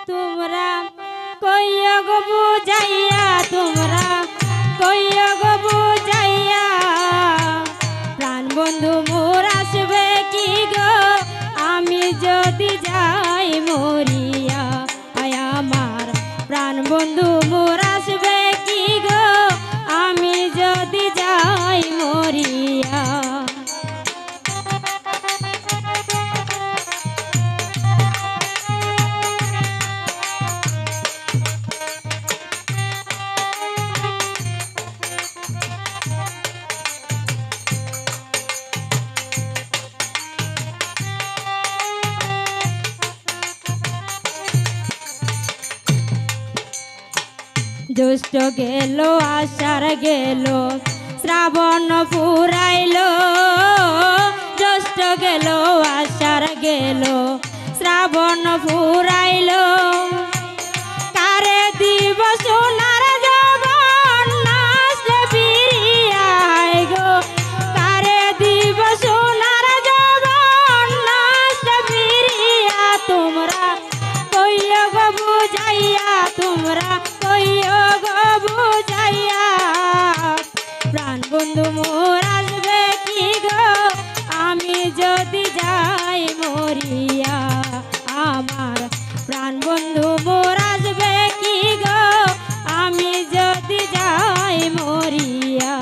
তোমরা কইয়া গো বুঝাইয়া, তোমরা কইয়া গো বুঝাইয়া, প্রাণ বন্ধু মোর আসবে কি গো আমি যদি যাই মরিয়া। আয় আমার প্রাণ বন্ধু মোর আসবে কি গো আমি যদি যাই মরিয়া। জ্যৈষ্ঠ গেল আষাঢ় গেল শ্রাবণ ফুরাইল, জ্যৈষ্ঠ গেল আষাঢ় গেল শ্রাবণ ফুরাইল, কারে দিব সোনার যৌবন নাচলে ফিরিয়ায় গো, কারে দিব সোনার যৌবন নাচলে ফিরিয়া। তোমরা কইয়া গো বুঝাইয়া, তোমরা কইয়া গো বুঝাইয়া, প্রাণ বন্ধু মোর আসবে কি গো আমি যদি যাই মরিয়া। আমার প্রাণ বন্ধু মোর আসবে কি গো আমি যদি যাই মরিয়া।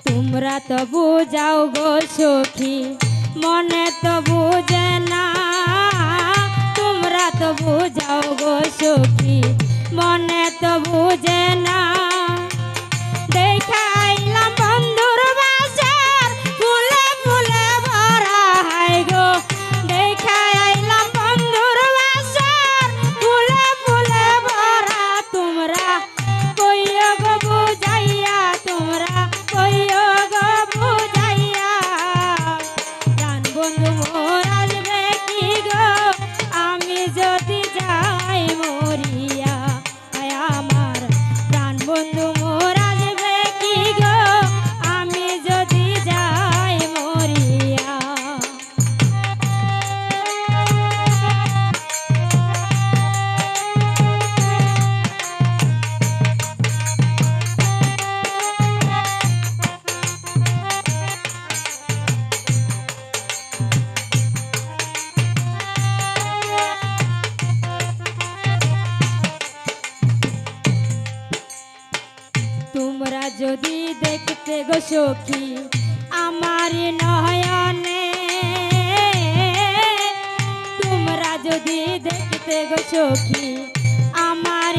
তোমরা তো বুঝাও গো সখী মনে তো বুঝে না, তোমরা তো বুঝাও গো সখী মনে তো বুঝে না। দেখাইলাম বন্ধুর বাসার ফুলে ফুলে ভরা হাই গো, দেখাইলাম বন্ধুর বাসার ফুলে ফুলে ভরা। তোমরা কইয়া গো বুঝাইয়া, তোমরা কইয়া গো বুঝাইয়া, প্রাণ বন্ধু মোর আসবে কি গো আমি যদি যাই মরিয়া। আয় আমার প্রাণ বন্ধু মোর আসবে কি গো আমি যদি যাই মরিয়া। তোমরা যদি দেখতে গো সখী আমার নয়নে, তোমরা যদি দেখতে গো সখী আমার